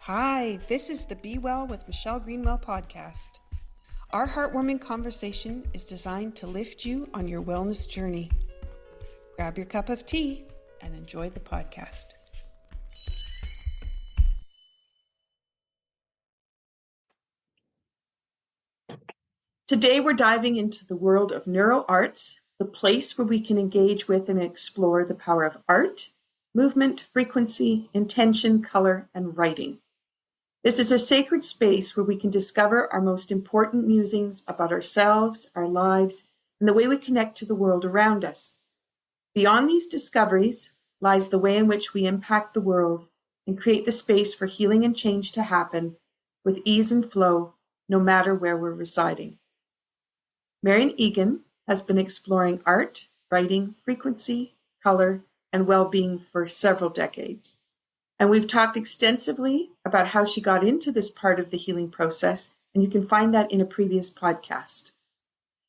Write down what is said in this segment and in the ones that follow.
Hi, this is the Be Well with Michelle Greenwell podcast. Our heartwarming conversation is designed to lift you on your wellness journey. Grab your cup of tea and enjoy the podcast. Today we're diving into the world of neuroarts, the place where we can engage with and explore the power of art, movement, frequency, intention, color, and writing. This is a sacred space where we can discover our most important musings about ourselves, our lives, and the way we connect to the world around us. Beyond these discoveries lies the way in which we impact the world and create the space for healing and change to happen with ease and flow, no matter where we're residing. Marian Egan has been exploring art, writing, frequency, color, and well-being for several decades. And we've talked extensively about how she got into this part of the healing process, and you can find that in a previous podcast.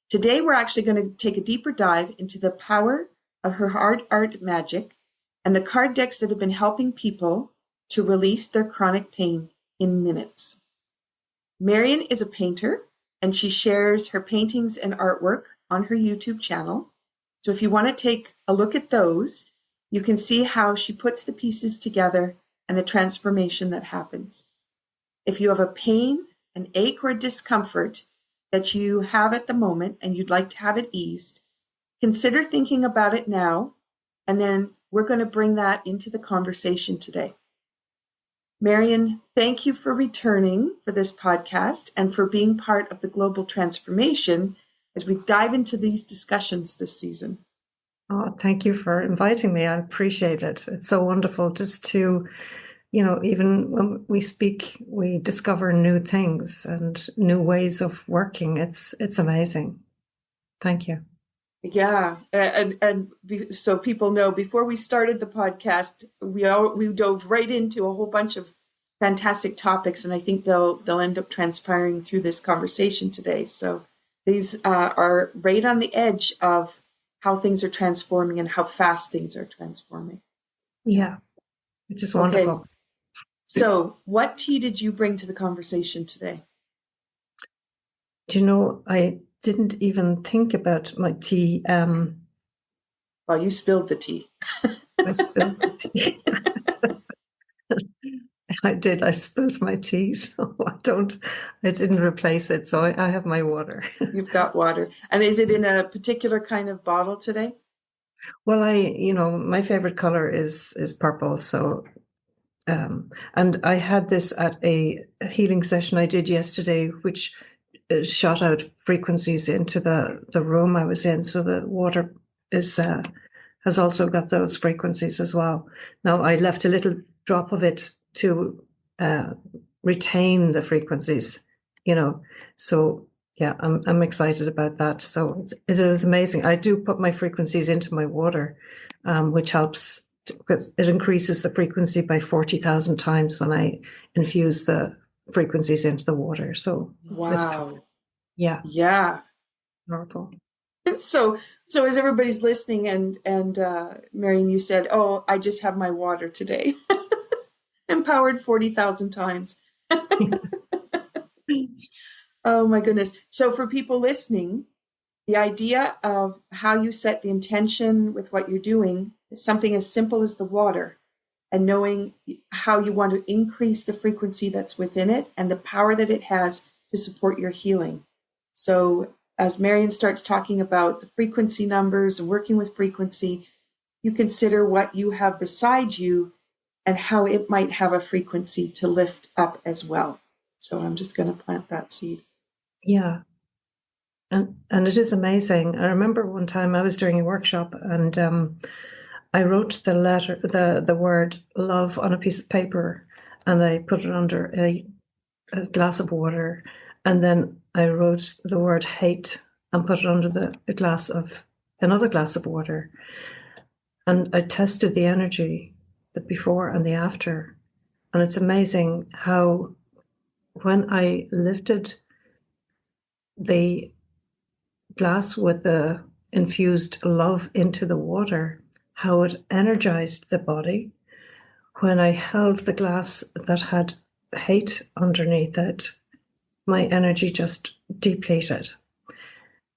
Today, we're actually going to take a deeper dive into the power of her hard art magic and the card decks that have been helping people to release their chronic pain in minutes. Marian is a painter, and she shares her paintings and artwork on her YouTube channel. So if you want to take a look at those, you can see how she puts the pieces together and the transformation that happens. If you have a pain, an ache, or a discomfort that you have at the moment and you'd like to have it eased, consider thinking about it now, and then we're going to bring that into the conversation today. Marian, thank you for returning for this podcast and for being part of the global transformation as we dive into these discussions this season. Oh, thank you for inviting me. I appreciate it. It's so wonderful just to, even when we speak, we discover new things and new ways of working. It's amazing. Thank you. Yeah. And so people know, before we started the podcast, we dove right into a whole bunch of fantastic topics, and I think they'll end up transpiring through this conversation today. So these are right on the edge of how things are transforming and how fast things are transforming. Yeah, which is wonderful. Okay. So what tea did you bring to the conversation today? I didn't even think about my tea. Well, you spilled the tea. I spilled the tea. I did. I spilled my tea, so I didn't replace it. So I have my water. You've got water. And is it in a particular kind of bottle today? Well, my favorite color is purple. So, and I had this at a healing session I did yesterday, which shot out frequencies into the room I was in. So the water has also got those frequencies as well. Now I left a little drop of it to retain the frequencies, So yeah, I'm excited about that. So it is amazing. I do put my frequencies into my water, which helps because it increases the frequency by 40,000 times when I infuse the frequencies into the water. So wow, yeah, powerful. So as everybody's listening, and Marian, you said, "Oh, I just have my water today." Empowered 40,000 times. Oh my goodness. So for people listening, the idea of how you set the intention with what you're doing is something as simple as the water, and knowing how you want to increase the frequency that's within it and the power that it has to support your healing. So as Marian starts talking about the frequency numbers and working with frequency, you consider what you have beside you and how it might have a frequency to lift up as well. So I'm just going to plant that seed. Yeah. And it is amazing. I remember one time I was doing a workshop and I wrote the word love on a piece of paper, and I put it under a glass of water. And then I wrote the word hate and put it under another glass of water. And I tested the energy, the before and the after. And it's amazing how when I lifted the glass with the infused love into the water, how it energized the body. When I held the glass that had hate underneath it, my energy just depleted.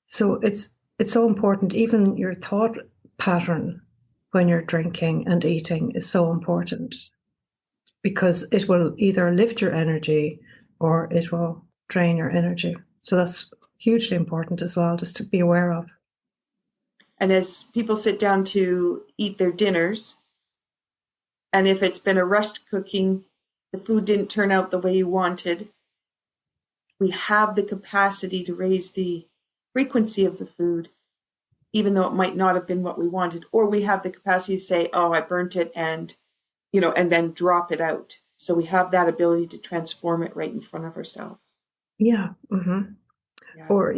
So it's so important. Even your thought pattern when you're drinking and eating is so important because it will either lift your energy or it will drain your energy. So that's hugely important as well, just to be aware of. And as people sit down to eat their dinners, and if it's been a rushed cooking, the food didn't turn out the way you wanted, we have the capacity to raise the frequency of the food, even though it might not have been what we wanted. Or we have the capacity to say, oh, I burnt it, and, and then drop it out. So we have that ability to transform it right in front of ourselves. Yeah. Mm-hmm. Yeah. Or,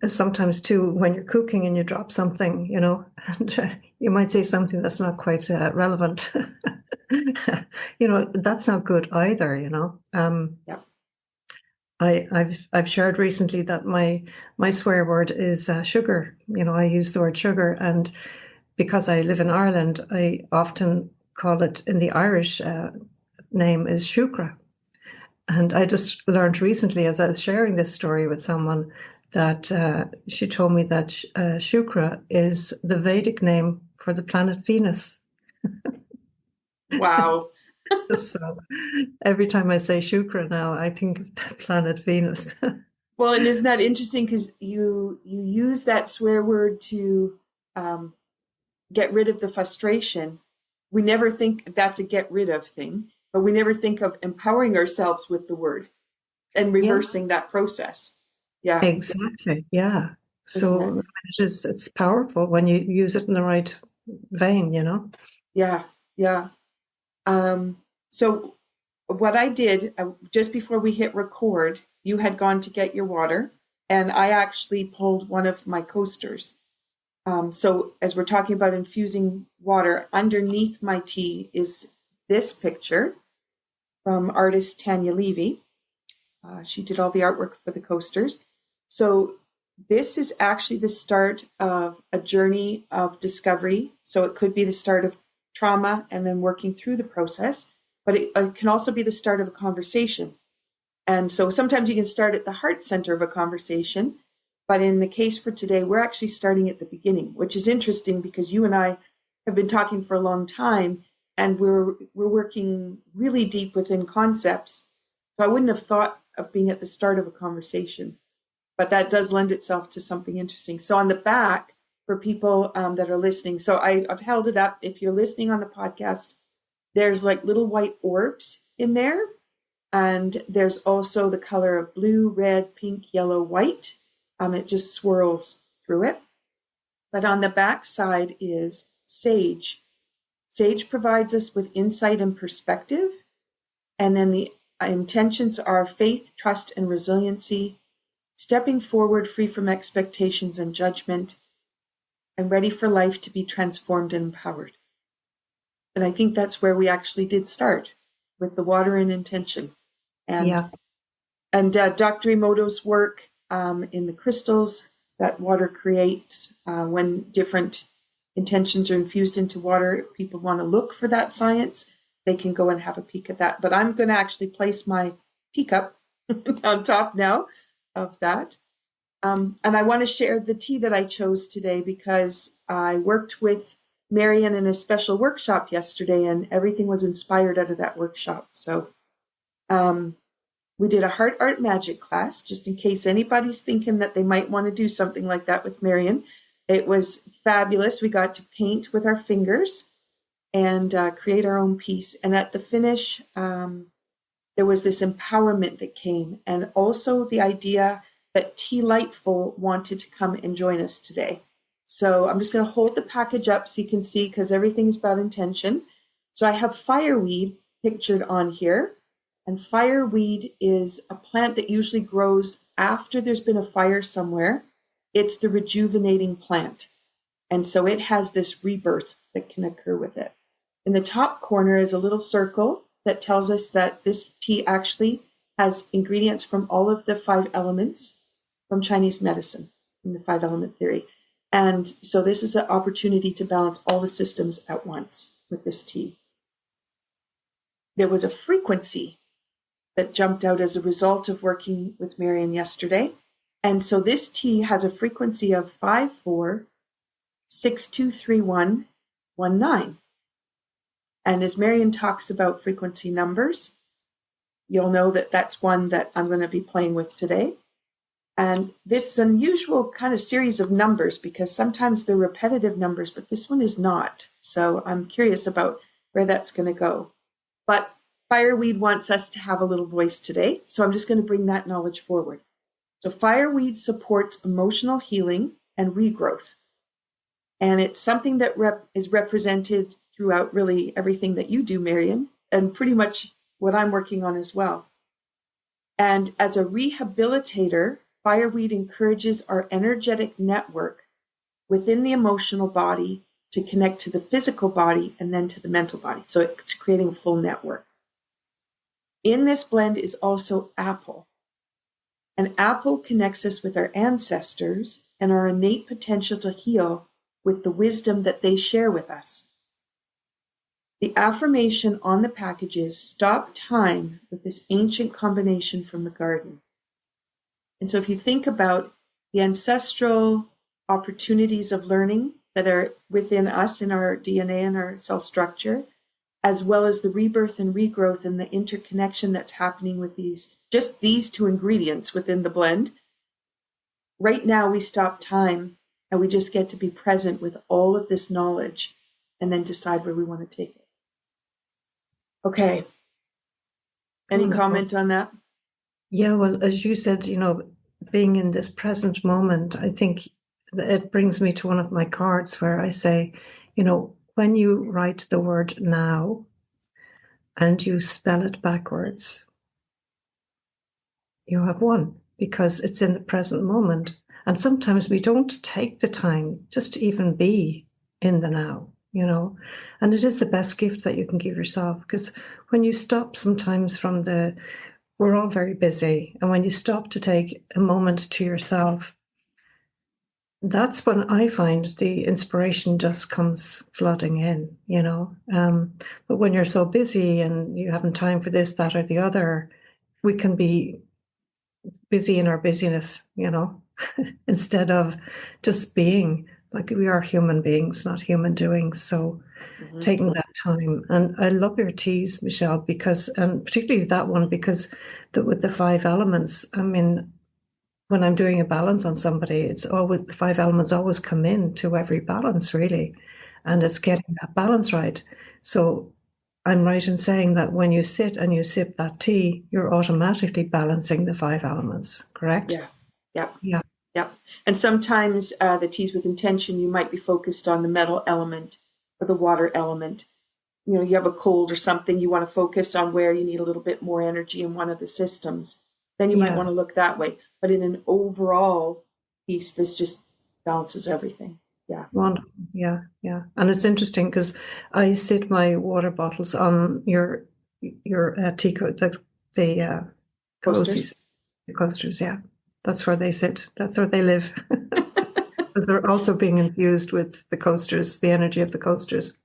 sometimes too, when you're cooking and you drop something, and you might say something that's not quite relevant. That's not good either, Yeah. I've shared recently that my swear word is sugar. I use the word sugar, and because I live in Ireland, I often call it in the Irish name is shukra. And I just learned recently, as I was sharing this story with someone, that she told me that Shukra is the Vedic name for the planet Venus. Wow. So every time I say Shukra now, I think of the planet Venus. Well, and isn't that interesting? Because you use that swear word to get rid of the frustration. We never think that's a get rid of thing, but we never think of empowering ourselves with the word and Yeah, reversing that process. Yeah. exactly. Yeah. Isn't that? So it's powerful when you use it in the right vein. Yeah. Yeah. So what I did just before we hit record, you had gone to get your water, and I actually pulled one of my coasters. So as we're talking about infusing water, underneath my tea is this picture from artist Tanya Levy. She did all the artwork for the coasters. So this is actually the start of a journey of discovery. So it could be the start of trauma and then working through the process, but it can also be the start of a conversation. And so sometimes you can start at the heart center of a conversation, but in the case for today, we're actually starting at the beginning, which is interesting because you and I have been talking for a long time, and we're working really deep within concepts. So I wouldn't have thought of being at the start of a conversation, but that does lend itself to something interesting. So on the back, for people that are listening, so I've held it up. If you're listening on the podcast, there's like little white orbs in there. And there's also the color of blue, red, pink, yellow, white. It just swirls through it. But on the back side is sage. Sage provides us with insight and perspective. And then the intentions are faith, trust, and resiliency, stepping forward free from expectations and judgment, and ready for life to be transformed and empowered. And I think that's where we actually did start, with the water and intention. Yeah. And Dr. Emoto's work in the crystals that water creates, when different intentions are infused into water, if people want to look for that science, they can go and have a peek at that. But I'm going to actually place my teacup on top now of that. And I want to share the tea that I chose today because I worked with Marian in a special workshop yesterday, and everything was inspired out of that workshop. So we did a heart art magic class, just in case anybody's thinking that they might want to do something like that with Marian. It was fabulous. We got to paint with our fingers and create our own piece. And at the finish, there was this empowerment that came, and also the idea that Tea Lightful wanted to come and join us today. So I'm just going to hold the package up so you can see, because everything is about intention. So I have fireweed pictured on here. And fireweed is a plant that usually grows after there's been a fire somewhere. It's the rejuvenating plant. And so it has this rebirth that can occur with it. In the top corner is a little circle that tells us that this tea actually has ingredients from all of the 5 elements from Chinese medicine, in the 5-element theory. And so this is an opportunity to balance all the systems at once with this tea. There was a frequency that jumped out as a result of working with Marian yesterday. And so this tea has a frequency of 54623119. And as Marian talks about frequency numbers, you'll know that that's one that I'm going to be playing with today. And this is an unusual kind of series of numbers because sometimes they're repetitive numbers, but this one is not. So I'm curious about where that's going to go. But fireweed wants us to have a little voice today, so I'm just going to bring that knowledge forward. So fireweed supports emotional healing and regrowth. And it's something that is represented throughout really everything that you do, Marian, and pretty much what I'm working on as well. And as a rehabilitator, fireweed encourages our energetic network within the emotional body to connect to the physical body and then to the mental body. So it's creating a full network. In this blend is also apple. And apple connects us with our ancestors and our innate potential to heal with the wisdom that they share with us. The affirmation on the package is "Stop time with this ancient combination from the garden." And so if you think about the ancestral opportunities of learning that are within us in our DNA and our cell structure, as well as the rebirth and regrowth and the interconnection that's happening with these two ingredients within the blend, right now we stop time and we just get to be present with all of this knowledge and then decide where we want to take it. Okay. Any comment on that? Yeah, well, as you said, being in this present moment, I think it brings me to one of my cards where I say, when you write the word now and you spell it backwards, you have won because it's in the present moment. And sometimes we don't take the time just to even be in the now, and it is the best gift that you can give yourself, because when you stop sometimes we're all very busy. And when you stop to take a moment to yourself, that's when I find the inspiration just comes flooding in, But when you're so busy and you haven't time for this, that, or the other, we can be busy in our busyness, instead of just being. Like, we are human beings, not human doings. So taking that time. And I love your teas, Michelle, and particularly that one, because with the 5 elements, I mean, when I'm doing a balance on somebody, it's always the 5 elements always come in to every balance, really. And it's getting that balance right. So I'm right in saying that when you sit and you sip that tea, you're automatically balancing the 5 elements, correct? Yeah. Yeah. Yeah. And sometimes the teas with intention, you might be focused on the metal element or the water element. You have a cold or something, you want to focus on where you need a little bit more energy in one of the systems. Then you might want to look that way. But in an overall piece, this just balances everything. Yeah. Wonderful. Yeah. And it's interesting because I sit my water bottles on your tea the Coasters. Coasters, yeah. That's where they sit. That's where they live. But they're also being infused with the coasters, the energy of the coasters.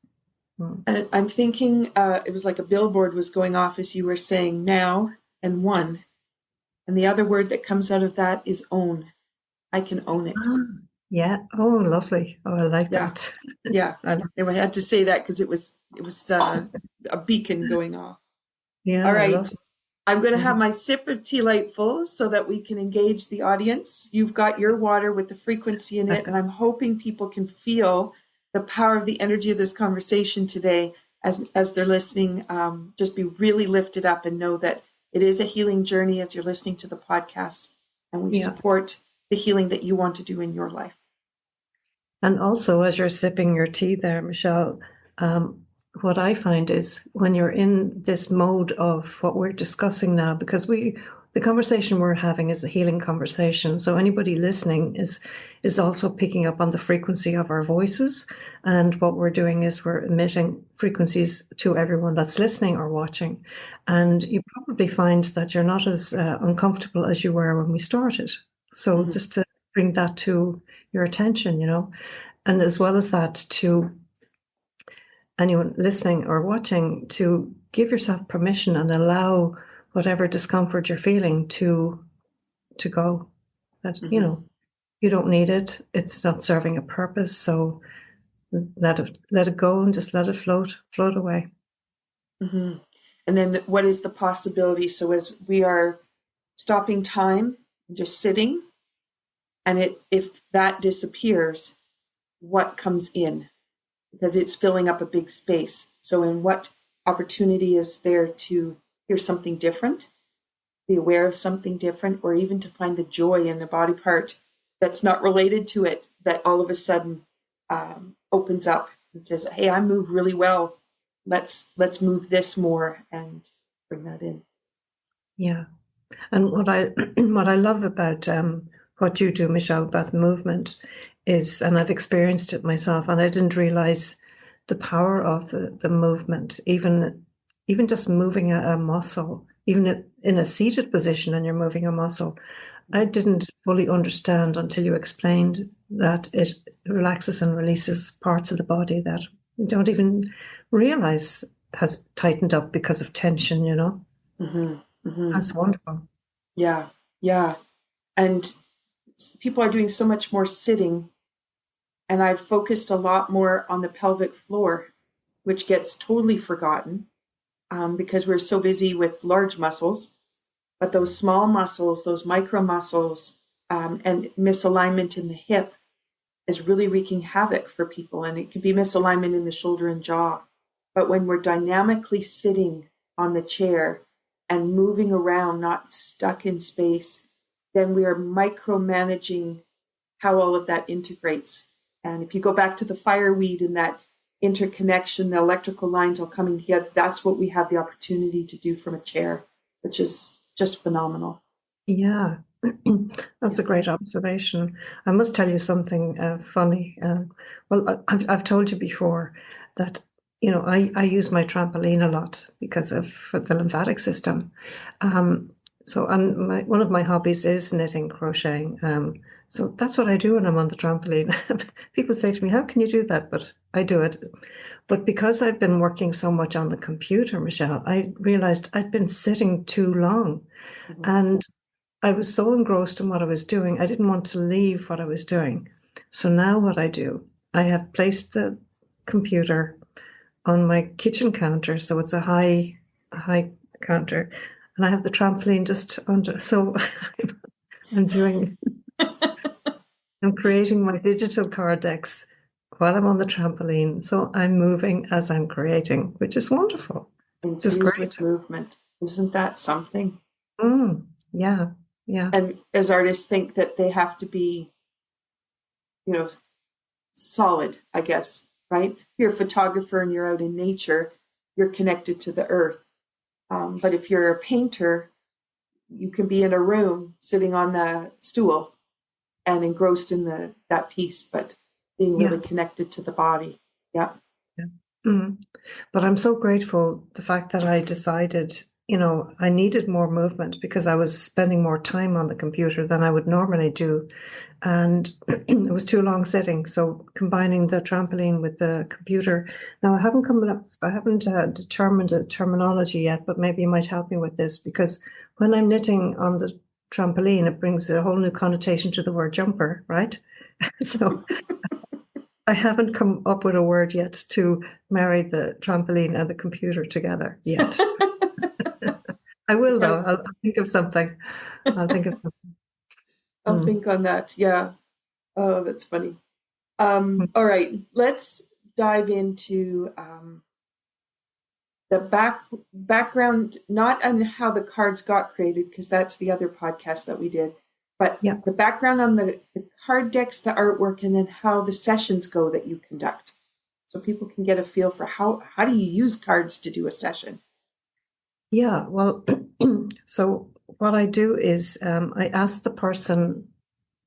And I'm thinking it was like a billboard was going off as you were saying now and one. And the other word that comes out of that is own. I can own it. Yeah. Oh, lovely. Oh, I like that. Yeah. I had to say that because it was a beacon going off. Yeah. All right. I'm going to have my sip of Tea Light full so that we can engage the audience. You've got your water with the frequency in it, and I'm hoping people can feel the power of the energy of this conversation today as they're listening. Just be really lifted up and know that it is a healing journey as you're listening to the podcast, and we support the healing that you want to do in your life. And also, as you're sipping your tea there, Michelle, what I find is when you're in this mode of what we're discussing now, because the conversation we're having is a healing conversation. So anybody listening is also picking up on the frequency of our voices. And what we're doing is we're emitting frequencies to everyone that's listening or watching. And you probably find that you're not as uncomfortable as you were when we started. So just to bring that to your attention, and as well as that, to anyone listening or watching, to give yourself permission and allow whatever discomfort you're feeling to go. That, Mm-hmm. you don't need it. It's not serving a purpose. So let it go and just let it float away. Mm-hmm. And then what is the possibility? So as we are stopping time and just sitting, and if that disappears, what comes in? Because it's filling up a big space. So in what opportunity is there to hear something different, be aware of something different, or even to find the joy in a body part that's not related to it, that all of a sudden opens up and says, hey, I move really well. Let's move this more and bring that in. Yeah. And what I what I love about what you do, Michelle, about the movement is, and I've experienced it myself, and I didn't realize the power of the movement, even just moving a muscle, even in a seated position, and you're moving a muscle. I didn't fully understand until you explained that it relaxes and releases parts of the body that we don't even realize has tightened up because of tension, Mm-hmm. Mm-hmm. That's wonderful. Yeah, yeah. And people are doing so much more sitting, and I've focused a lot more on the pelvic floor, which gets totally forgotten because we're so busy with large muscles. But those small muscles, those micro muscles, and misalignment in the hip is really wreaking havoc for people. And it can be misalignment in the shoulder and jaw. But when we're dynamically sitting on the chair and moving around, not stuck in space, then we are micromanaging how all of that integrates. And if you go back to the fireweed and that interconnection, the electrical lines all coming together, that's what we have the opportunity to do from a chair, which is just phenomenal. Yeah, that's a great observation. I must tell you something funny. Well, I've told you before that I use my trampoline a lot because of the lymphatic system. So, and one of my hobbies is knitting, crocheting. So that's what I do when I'm on the trampoline. People say to me, "How can you do that?" But I do it. But because I've been working so much on the computer, Michelle, I realized I'd been sitting too long. Mhm. And I was so engrossed in what I was doing, I didn't want to leave what I was doing. So now what I do, I have placed the computer on my kitchen counter, so it's a high counter, and I have the trampoline just under. So I'm doing, I'm creating my digital card decks while I'm on the trampoline. So I'm moving as I'm creating, which is wonderful. Just Infused great. with movement. Isn't that something? Yeah, yeah, And as artists think that they have to be, you know, solid, I guess, right? If you're a photographer and you're out in nature, you're connected to the earth. But if you're a painter, you can be in a room sitting on the stool and engrossed in that piece, but being really yeah. connected to the body. Yeah. Yeah. Mm. But I'm so grateful the fact that I decided, I needed more movement because I was spending more time on the computer than I would normally do. And it was too long sitting. So combining the trampoline with the computer. Now I haven't determined a terminology yet, but maybe you might help me with this because when I'm knitting on the trampoline, it brings a whole new connotation to the word jumper, right? So I haven't come up with a word yet to marry the trampoline and the computer together yet. I will Yeah, though. I'll think of something. I'll think of something. I'll think on that. Yeah. Oh, that's funny. Mm. All right, let's dive into the background, not on how the cards got created, because that's the other podcast that we did, but Yeah. the background on the card decks, the artwork, and then how the sessions go that you conduct. So people can get a feel for how do you use cards to do a session? Yeah. Well, so what I do is I ask the person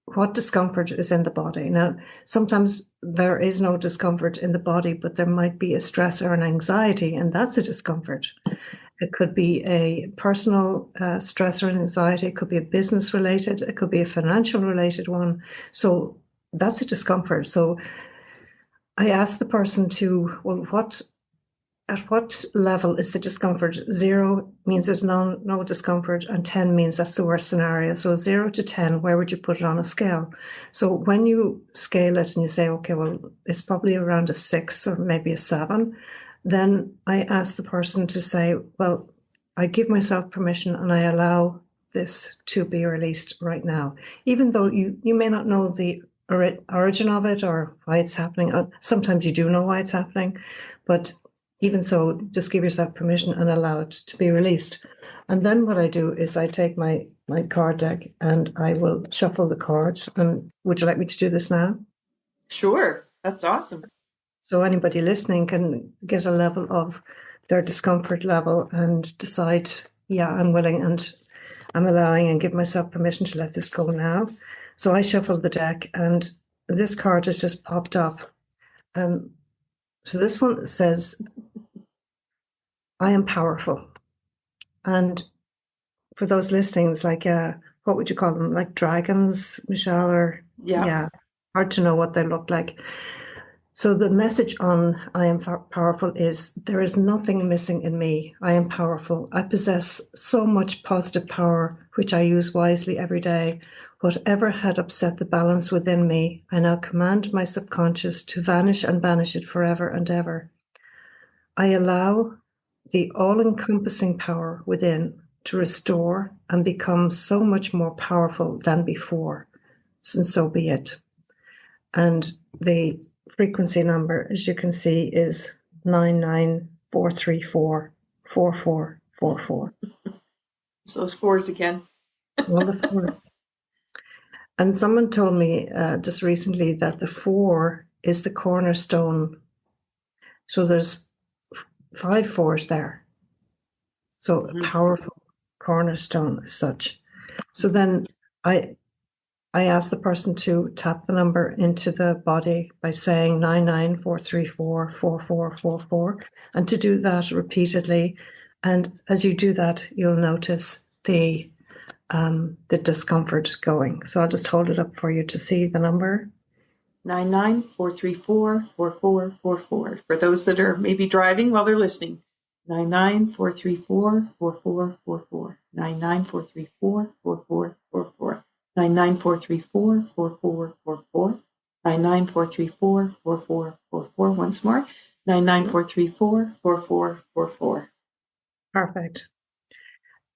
what discomfort is in the body. Now, sometimes there is no discomfort in the body, but there might be a stress or an anxiety, and that's a discomfort. It could be a personal stress or anxiety. It could be a business related. It could be a financial related one. So that's a discomfort. So I ask the person to, well, what at what level is the discomfort? 0 means there's no discomfort, and 10 means that's the worst scenario. So 0 to 10, where would you put it on a scale? So when you scale it and you say, okay, well, it's probably around a 6 or maybe a 7, then I ask the person to say, well, I give myself permission and I allow this to be released right now, even though you may not know the origin of it or why it's happening. Sometimes you do know why it's happening, but even so, just give yourself permission and allow it to be released. And then what I do is I take my card deck and I will shuffle the cards. And would you like me to do this now? Sure, that's awesome. So anybody listening can get a level of their discomfort level and decide, yeah, I'm willing and I'm allowing and give myself permission to let this go now. So I shuffle the deck and this card has just popped up. So this one says, I am powerful. And for those listening, it's like, what would you call them? Like dragons, Michelle, or yeah, hard to know what they look like. So the message on I am powerful is there is nothing missing in me. I am powerful. I possess so much positive power, which I use wisely every day. Whatever had upset the balance within me, I now command my subconscious to vanish and banish it forever and ever. I allow the all-encompassing power within to restore and become so much more powerful than before, and so be it. And the frequency number, as you can see, is 994344444. So those fours again. All the fours. And someone told me just recently that the 4 is the cornerstone. So there's 5 fours there. So a powerful cornerstone as such. So then I ask the person to tap the number into the body by saying 994344444, and to do that repeatedly. And as you do that, you'll notice the discomfort going. So I'll just hold it up for you to see the number. 994344444. For those that are maybe driving while they're listening. 994344444. 994344444. 994344444. 994344444. Once more. 994344444. Perfect.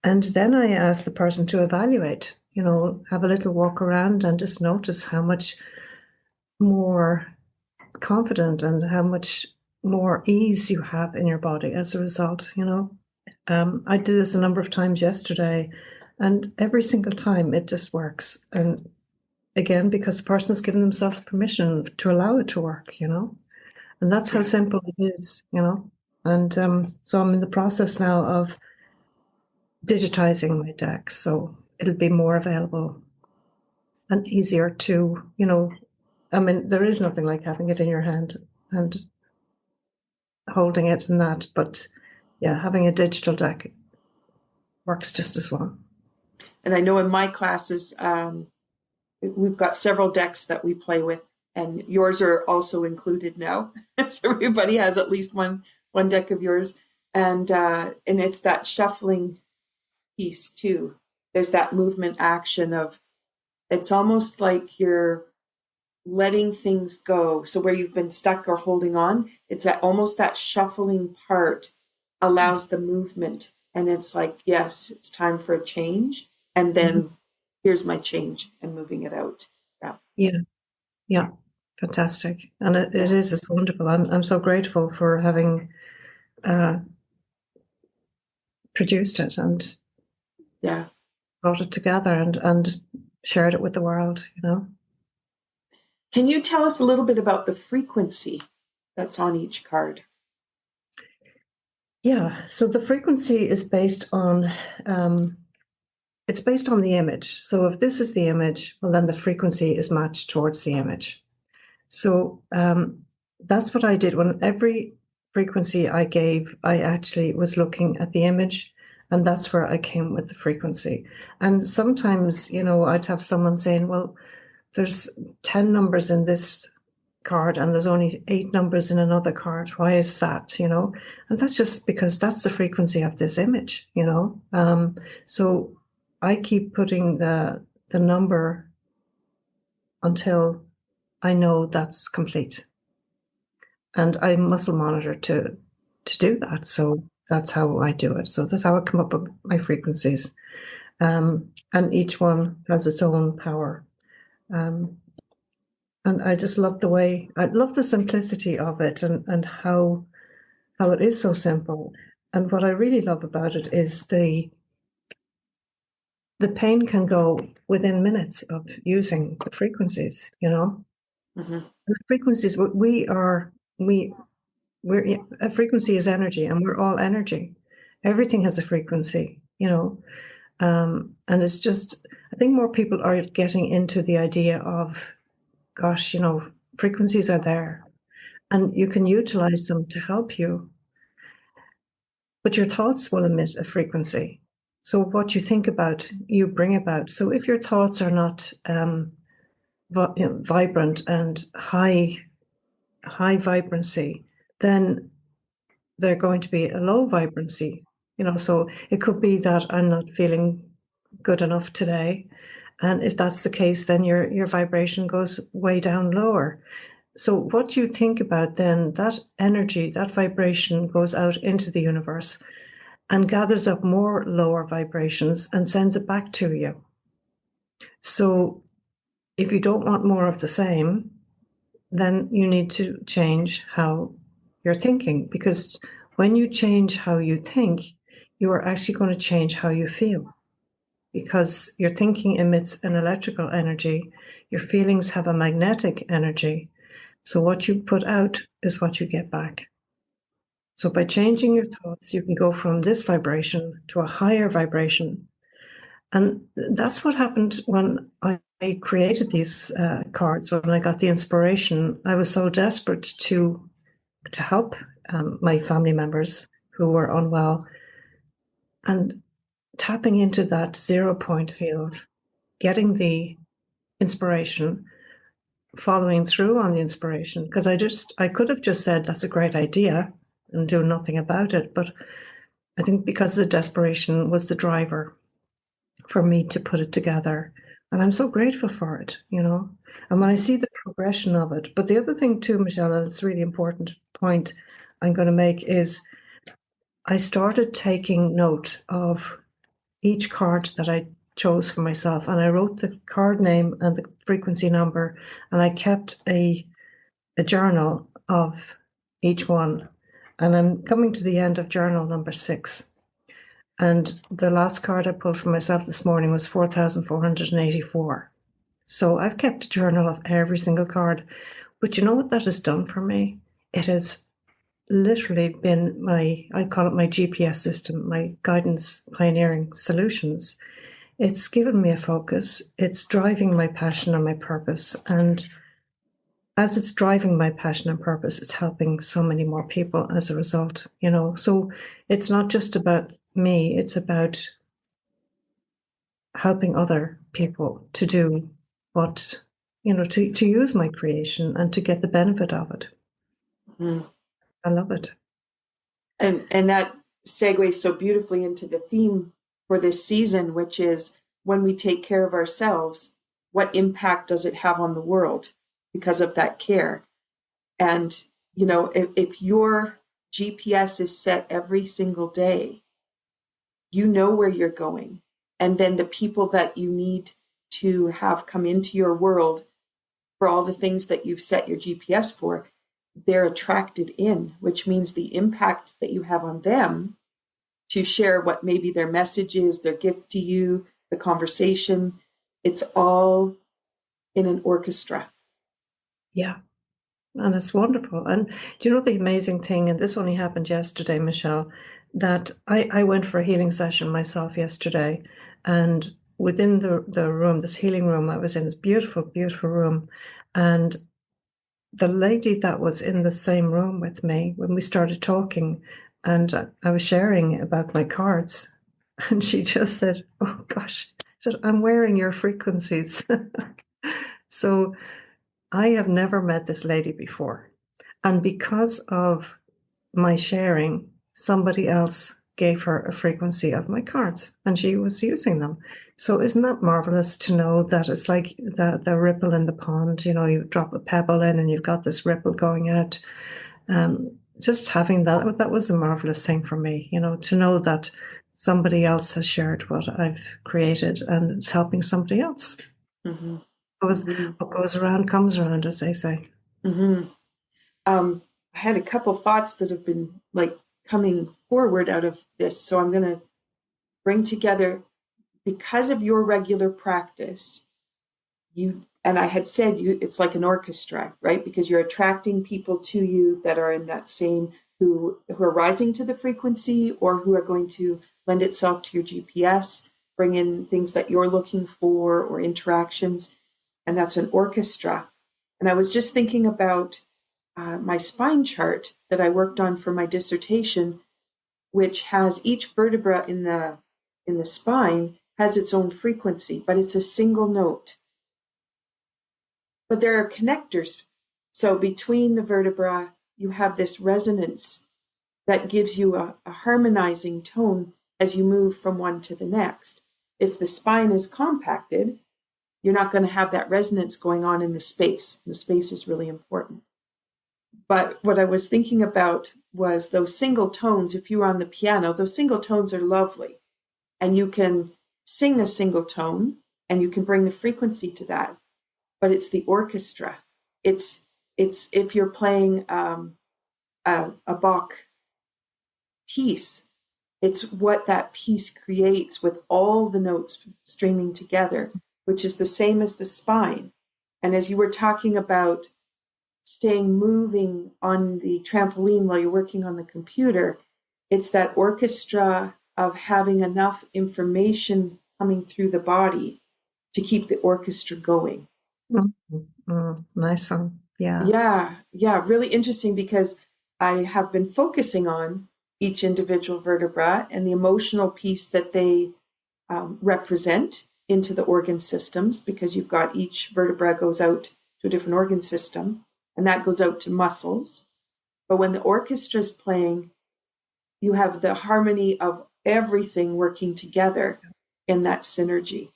And then I ask the person to evaluate, have a little walk around and just notice how much more confident and how much more ease you have in your body as a result. I did this a number of times yesterday, and every single time it just works. And again, because the person has given themselves permission to allow it to work, and that's how simple it is, and so I'm in the process now of digitizing my deck, so it'll be more available and easier to, there is nothing like having it in your hand and holding it and that, but yeah, having a digital deck works just as well. And I know in my classes, we've got several decks that we play with, and yours are also included now. So everybody has at least one deck of yours, and it's that shuffling piece too. There's that movement action of, it's almost like you're letting things go. So where you've been stuck or holding on, it's almost that shuffling part allows the movement. And it's like, yes, it's time for a change. And then here's my change, and moving it out. Yeah. Fantastic. And it is, it's wonderful. I'm so grateful for having produced it and brought it together and shared it with the world, Can you tell us a little bit about the frequency that's on each card? Yeah, so the frequency is based on the image. So if this is the image, well, then the frequency is matched towards the image. So that's what I did. When every frequency I gave, I actually was looking at the image, and that's where I came with the frequency. And sometimes, I'd have someone saying, well, there's 10 numbers in this card and there's only 8 numbers in another card. Why is that, you know? And that's just because that's the frequency of this image, you know? So I keep putting the number until I know that's complete. And I muscle monitor to do that. So that's how I do it. So that's how I come up with my frequencies. And each one has its own power. And I just love I love the simplicity of it and how it is so simple. And what I really love about it is the pain can go within minutes of using the frequencies, you know. Mm-hmm. The frequencies we're a frequency is energy, and we're all energy. Everything has a frequency, you know. And it's just, I think more people are getting into the idea of, gosh, you know, frequencies are there and you can utilize them to help you. But your thoughts will emit a frequency. So what you think about, you bring about. So if your thoughts are not vibrant and high vibrancy, then they're going to be a low vibrancy. You know, so it could be that I'm not feeling good enough today. And if that's the case, then your vibration goes way down lower. So what you think about then, that energy, that vibration goes out into the universe and gathers up more lower vibrations and sends it back to you. So if you don't want more of the same, then you need to change how you're thinking, because when you change how you think, you are actually going to change how you feel, because your thinking emits an electrical energy, your feelings have a magnetic energy. So what you put out is what you get back. So by changing your thoughts, you can go from this vibration to a higher vibration. And that's what happened when I created these cards. When I got the inspiration, I was so desperate to help my family members who were unwell, and tapping into that 0 point field, getting the inspiration, following through on the inspiration, because I could have just said that's a great idea and do nothing about it, but I think because the desperation was the driver for me to put it together, and I'm so grateful for it, you know. And when I see the progression of it, but the other thing too, Michelle, and it's a really important point I'm going to make, is I started taking note of each card that I chose for myself, and I wrote the card name and the frequency number, and I kept a journal of each one. And I'm coming to the end of journal number 6. And the last card I pulled for myself this morning was 4,484. So I've kept a journal of every single card. But you know what that has done for me? It has literally been I call it my GPS system, my guidance pioneering solutions. It's given me a focus. It's driving my passion and my purpose. And as it's driving my passion and purpose, it's helping so many more people as a result, you know. So it's not just about me, it's about helping other people to do what, you know, to use my creation and to get the benefit of it. Mm. I love it. And that segues so beautifully into the theme for this season, which is, when we take care of ourselves, what impact does it have on the world because of that care? And, you know, if your GPS is set every single day, you know where you're going. And then the people that you need to have come into your world for all the things that you've set your GPS for, they're attracted in, which means the impact that you have on them to share what maybe their message is, their gift to you, the conversation, it's all in an orchestra. Yeah. And it's wonderful. And do you know the amazing thing, and this only happened yesterday, Michelle, that I went for a healing session myself yesterday, and within the room, this healing room I was in, this beautiful, beautiful room, and the lady that was in the same room with me, when we started talking, and I was sharing about my cards, and she just said, "Oh gosh," she said, "I'm wearing your frequencies." So I have never met this lady before. And because of my sharing, somebody else gave her a frequency of my cards and she was using them. So isn't that marvelous to know that it's like the ripple in the pond, you drop a pebble in and you've got this ripple going out. Um, just having that was a marvelous thing for me, to know that somebody else has shared what I've created and it's helping somebody else. Mm-hmm. Because Mm-hmm. what goes around comes around, as they say. Mm-hmm. I had a couple thoughts that have been like coming forward out of this. So I'm going to bring together, because of your regular practice, and I had said it's like an orchestra, right? Because you're attracting people to you that are in that same, who are rising to the frequency or who are going to lend itself to your GPS, bring in things that you're looking for or interactions. And that's an orchestra. And I was just thinking about my spine chart that I worked on for my dissertation, which has each vertebra in the spine has its own frequency, but it's a single note. But there are connectors. So between the vertebra, you have this resonance that gives you a harmonizing tone as you move from one to the next. If the spine is compacted, you're not going to have that resonance going on in the space. The space is really important. But what I was thinking about was those single tones. If you were on the piano, those single tones are lovely. And you can sing a single tone and you can bring the frequency to that. But it's the orchestra. It's if you're playing a Bach piece, it's what that piece creates with all the notes streaming together, which is the same as the spine. And as you were talking about staying moving on the trampoline while you're working on the computer, it's that orchestra of having enough information coming through the body to keep the orchestra going. Nice one. Yeah. Yeah, really interesting, because I have been focusing on each individual vertebra and the emotional piece that they represent into the organ systems, because you've got each vertebra goes out to a different organ system, and that goes out to muscles. But when the orchestra is playing, you have the harmony of everything working together in that synergy.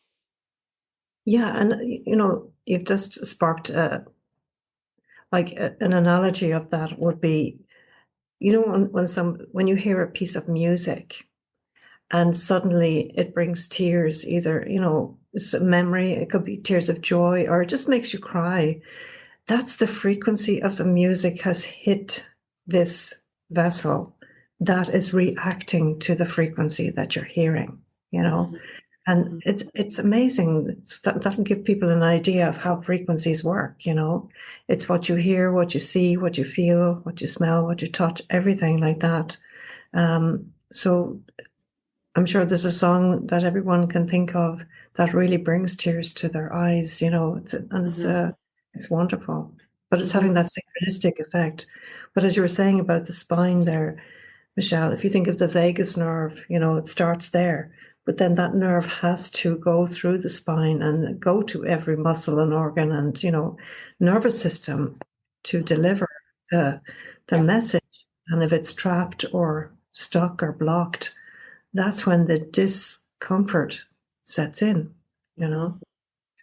Yeah, and you've just sparked an analogy of that would be, when you hear a piece of music and suddenly it brings tears, either, it's a memory, it could be tears of joy, or it just makes you cry. That's the frequency of the music has hit this vessel that is reacting to the frequency that you're hearing, Mm-hmm. and it's amazing. That'll give people an idea of how frequencies work. It's what you hear, what you see, what you feel, what you smell, what you touch, everything like that. So I'm sure there's a song that everyone can think of that really brings tears to their eyes. It's wonderful, but it's having Mm-hmm. that synchronistic effect. But as you were saying about the spine there, Michelle, if you think of the vagus nerve, it starts there, but then that nerve has to go through the spine and go to every muscle and organ and, nervous system to deliver the Yeah. message. And if it's trapped or stuck or blocked, that's when the discomfort sets in, Mm-hmm.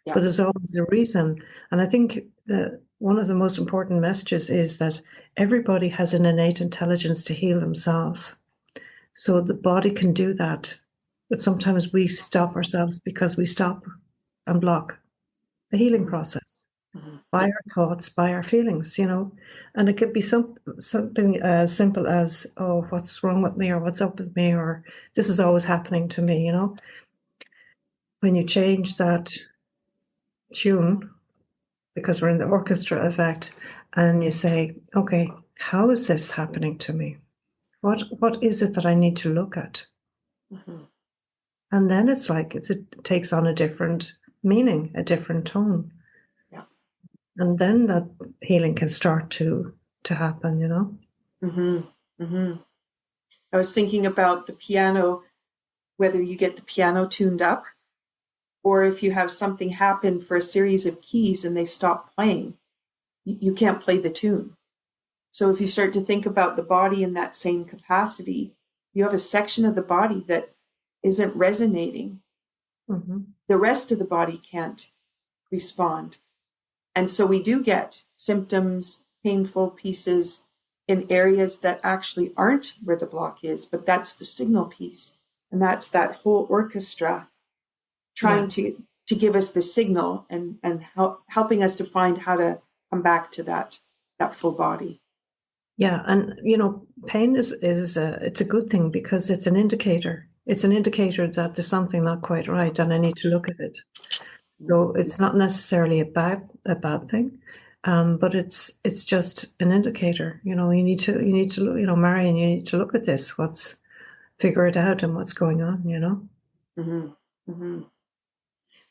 But Yeah. there's always a reason. And I think that one of the most important messages is that everybody has an innate intelligence to heal themselves. So the body can do that. But sometimes we stop ourselves because we stop and block the healing process Mm-hmm. by our thoughts, by our feelings, And it could be something as simple as, oh, what's wrong with me, or what's up with me, or this is always happening to me, When you change that tune, because we're in the orchestra effect, and you say, okay, how is this happening to me? What is it that I need to look at? Mm-hmm. And then it's like it takes on a different meaning, a different tone. Yeah. And then that healing can start to happen, Mm-hmm. Mm-hmm. I was thinking about the piano, whether you get the piano tuned up or if you have something happen for a series of keys and they stop playing. you can't play the tune. So if you start to think about the body in that same capacity, you have a section of the body that isn't resonating. Mm-hmm. The rest of the body can't respond. And so we do get symptoms, painful pieces in areas that actually aren't where the block is, but that's the signal piece. And that's that whole orchestra trying to give us the signal and helping us to find how to come back to that full body. Yeah, and pain is it's a good thing because it's an indicator. It's an indicator that there's something not quite right, and I need to look at it. So it's not necessarily a bad thing, but it's just an indicator. You need to Marian, you need to look at this. Figure it out and what's going on. Mm-hmm. Mm-hmm.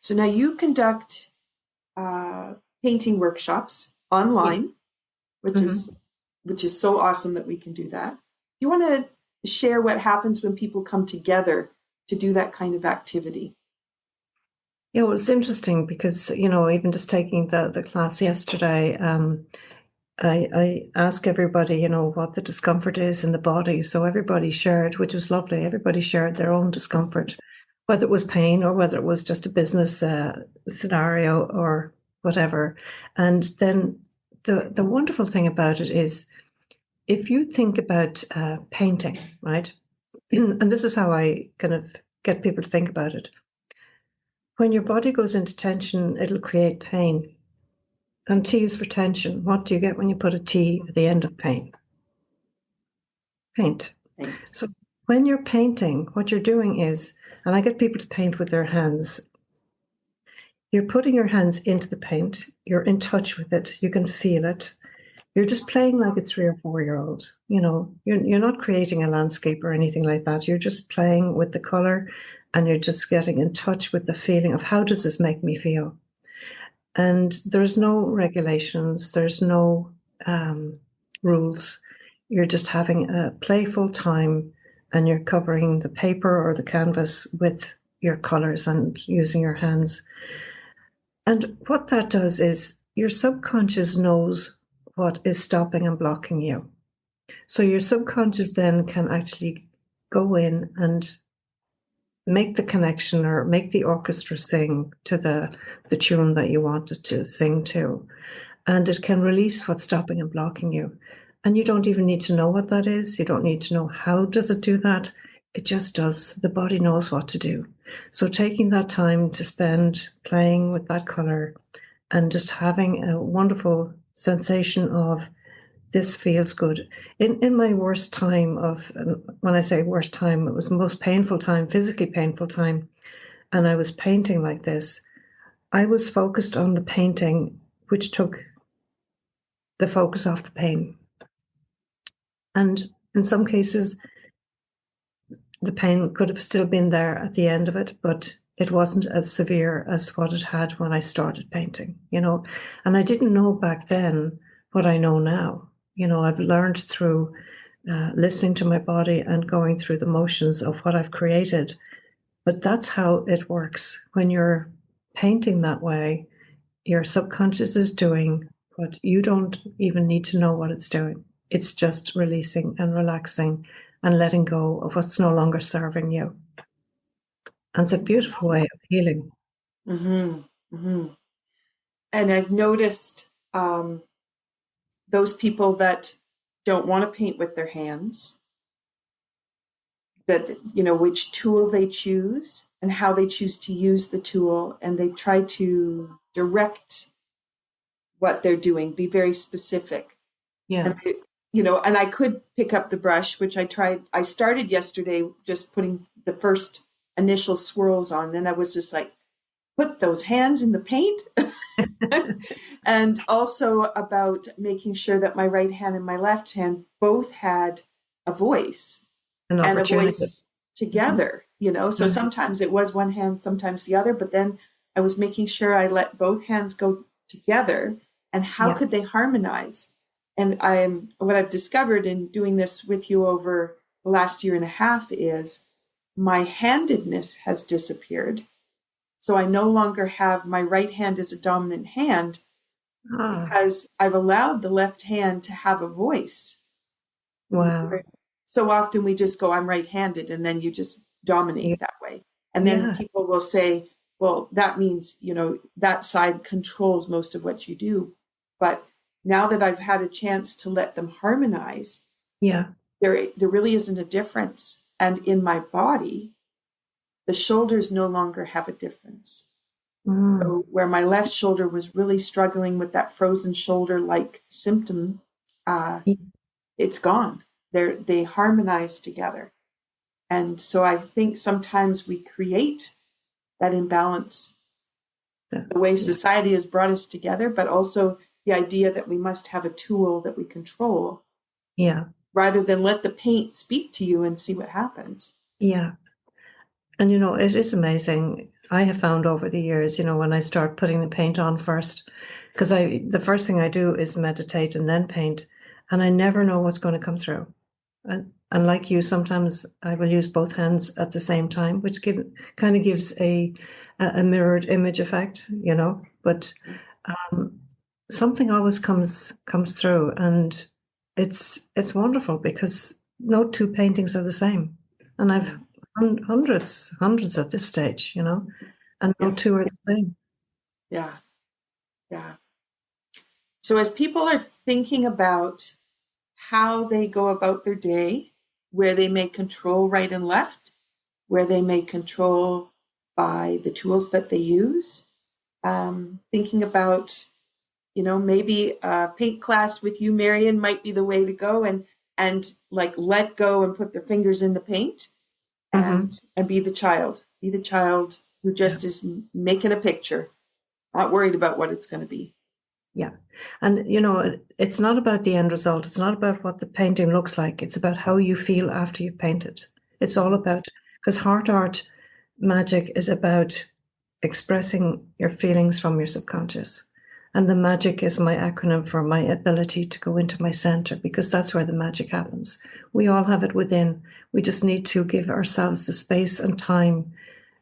So now you conduct painting workshops online, which is so awesome that we can do that. You want to share what happens when people come together to do that kind of activity? Yeah, well, it's interesting because, even just taking the class yesterday, I ask everybody, what the discomfort is in the body. So everybody shared, which was lovely. Everybody shared their own discomfort, whether it was pain or whether it was just a business scenario or whatever. And then the wonderful thing about it is if you think about painting, right? And this is how I kind of get people to think about it. When your body goes into tension, it'll create pain. And T is for tension. What do you get when you put a T at the end of pain? Paint. So when you're painting, what you're doing is, and I get people to paint with their hands, you're putting your hands into the paint, you're in touch with it, you can feel it. You're just playing like a 3 or 4-year-old. You're not creating a landscape or anything like that. You're just playing with the color and you're just getting in touch with the feeling of how does this make me feel? And there's no regulations, there's no rules. You're just having a playful time and you're covering the paper or the canvas with your colors and using your hands. And what that does is your subconscious knows what is stopping and blocking you. So your subconscious then can actually go in and make the connection or make the orchestra sing to the tune that you want it to sing to. And it can release what's stopping and blocking you. And you don't even need to know what that is. You don't need to know how does it do that. It just does. The body knows what to do. So taking that time to spend playing with that color and just having a wonderful sensation of this feels good. In my worst time of, when I say worst time, it was the most painful time, physically painful time, and I was painting like this. I was focused on the painting, which took the focus off the pain. And in some cases, the pain could have still been there at the end of it, but it wasn't as severe as what it had when I started painting, And I didn't know back then what I know now. I've learned through listening to my body and going through the motions of what I've created. But that's how it works. When you're painting that way, your subconscious is doing what you don't even need to know what it's doing. It's just releasing and relaxing and letting go of what's no longer serving you. And it's a beautiful way of healing. Mm-hmm. Mm-hmm. And I've noticed those people that don't want to paint with their hands, that, which tool they choose and how they choose to use the tool. And they try to direct what they're doing, be very specific. Yeah. And I could pick up the brush, which I tried. I started yesterday just putting the first initial swirls on. Then I was just like, put those hands in the paint. And also about making sure that my right hand and my left hand both had a voice and a voice together, So sometimes it was one hand, sometimes the other, but then I was making sure I let both hands go together and how could they harmonize? And what I've discovered in doing this with you over the last year and a half is my handedness has disappeared. So I no longer have my right hand as a dominant hand. Ah, because I've allowed the left hand to have a voice. wow. So often we just go, I'm right-handed, and then you just Yeah. dominate that way. And then Yeah. people will say, well, that means, that side controls most of what you do. But now that I've had a chance to let them harmonize, Yeah. there really isn't a difference. And in my body, the shoulders no longer have a difference. Mm. So where my left shoulder was really struggling with that frozen shoulder like symptom, uh, it's gone. They harmonize together. And so I think sometimes we create that imbalance, Yeah. the way Yeah. society has brought us together, but also the idea that we must have a tool that we control Yeah. rather than let the paint speak to you and see what happens. Yeah. And it is amazing. I have found over the years, when I start putting the paint on first, because the first thing I do is meditate and then paint, and I never know what's going to come through. And like you, sometimes I will use both hands at the same time, which kind of gives a mirrored image effect, But um, something always comes through, and it's wonderful because no two paintings are the same, and I've hundreds at this stage, and no Yeah, two are the same. yeah, yeah. So as people are thinking about how they go about their day, where they may control right and left, where they may control by the tools that they use, thinking about, maybe a paint class with you, Marian, might be the way to go, and like let go and put their fingers in the paint Hmm. and be the child who Yeah. just is making a picture, not worried about what it's going to be. Yeah. And, it's not about the end result. It's not about what the painting looks like. It's about how you feel after you've painted. It's all Mm-hmm. about, because heart art magic is about expressing your feelings from your subconscious. And the magic is my acronym for my ability to go into my center, because that's where the magic happens. We all have it within. We just need to give ourselves the space and time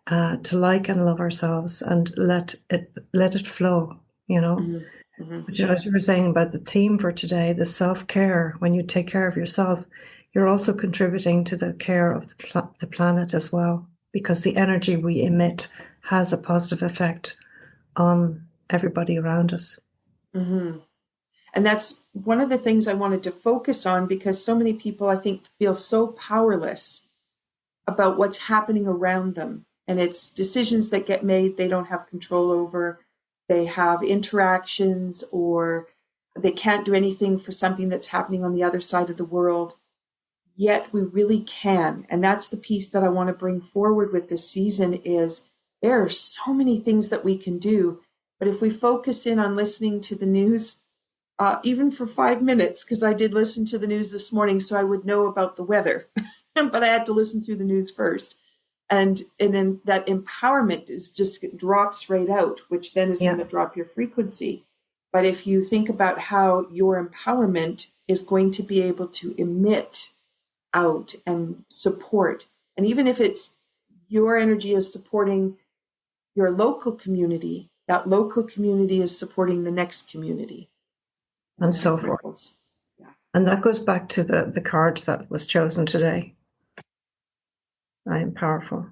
to like and love ourselves and let it flow, Mm-hmm. Mm-hmm. Which, as you were saying about the theme for today, the self-care, when you take care of yourself, you're also contributing to the care of the planet as well, because the energy we emit has a positive effect on everybody around us. Mm-hmm. And that's one of the things I wanted to focus on because so many people, I think, feel so powerless about what's happening around them. And it's decisions that get made they don't have control over. They have interactions or they can't do anything for something that's happening on the other side of the world. Yet we really can. And that's the piece that I want to bring forward with this season is there are so many things that we can do. But if we focus in on listening to the news, even for 5 minutes, because I did listen to the news this morning so I would know about the weather, but I had to listen through the news first. And then that empowerment is just drops right out, which then is going Yeah. to drop your frequency. But if you think about how your empowerment is going to be able to emit out and support, and even if it's your energy is supporting your local community, that local community is supporting the next community, and And then so it forth. ripples. Yeah, And that goes back to the card that was chosen today. I am powerful.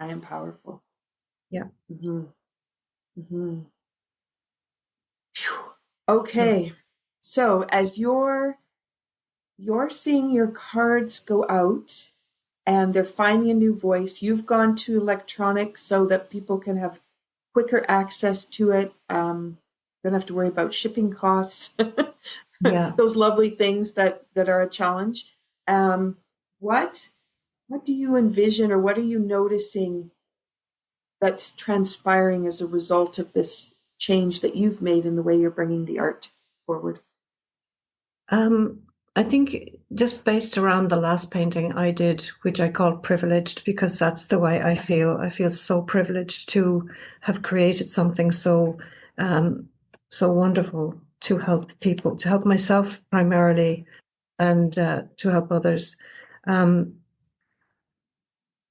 I am powerful. Yeah. Mm-hmm. Mm-hmm. So, Okay, so as you're seeing your cards go out and they're finding a new voice, you've gone to electronic so that people can have quicker access to it. Don't have to worry about shipping costs, yeah. those lovely things that are a challenge. Um, what what do you envision, or what are you noticing that's transpiring as a result of this change that you've made in the way you're bringing the art forward? Um, I think just based around the last painting I did, which I call privileged, because that's the way I feel. I feel so privileged to have created something um, so wonderful to help people, to help myself primarily, and to help others. Um,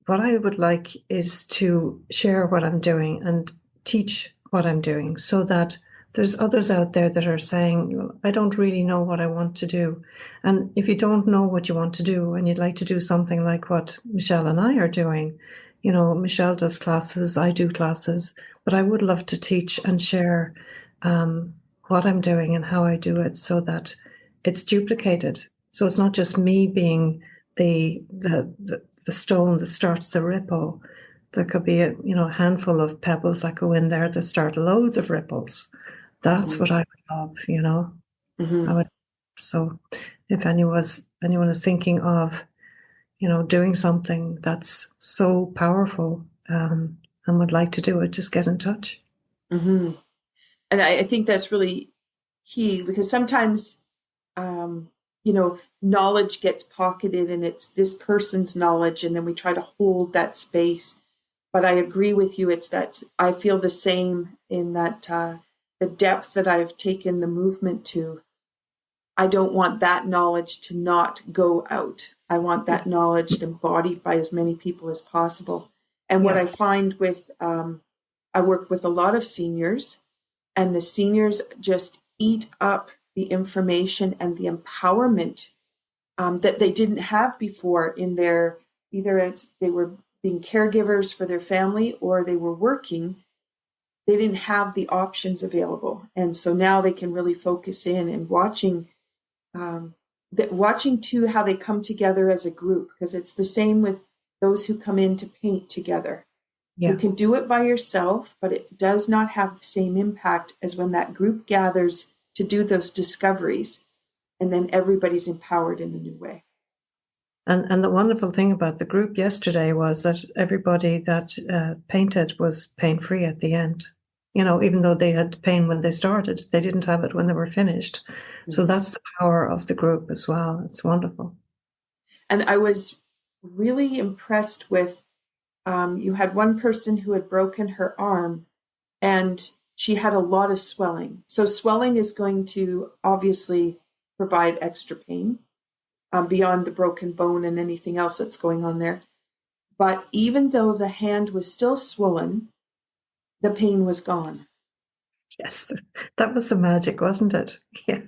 what I would like is to share what I'm doing and teach what I'm doing so that there's others out there that are saying, I don't really know what I want to do. And if you don't know what you want to do and you'd like to do something like what Michelle and I are doing, Michelle does classes, I do classes, but I would love to teach and share um, what I'm doing and how I do it so that it's duplicated. So it's not just me being the stone that starts the ripple. There could be a handful of pebbles that go in there that start loads of ripples. That's what I would love. I Mm-hmm. would. So if anyone is thinking of, doing something that's so powerful, and would like to do it, just get in touch. Mm-hmm. And I think that's really key because sometimes, um, knowledge gets pocketed and it's this person's knowledge, and then we try to hold that space. But I agree with you. It's that I feel the same in that the depth that I've taken the movement to. I don't want that knowledge to not go out. I want that knowledge embodied by as many people as possible. And what Yeah. I find with, I work with a lot of seniors, and the seniors just eat up the information and the empowerment that they didn't have before in their, either they were being caregivers for their family or they were working. They didn't have the options available. And so now they can really focus in and um, watching too how they come together as a group, because it's the same with those who come in to paint together. You Yeah. can do it by yourself, but it does not have the same impact as when that group gathers to do those discoveries, and then everybody's empowered in a new way. And the wonderful thing about the group yesterday was that everybody that painted was pain free at the end. Even though they had pain when they started, they didn't have it when they were finished. So Mhm. that's the power of the group as well. It's wonderful. And I was really impressed with, you had one person who had broken her arm and she had a lot of swelling. So swelling is going to obviously provide extra pain, beyond the broken bone and anything else that's going on there. But even though the hand was still swollen, the pain was gone. Yes, that was the magic, wasn't it? Yeah,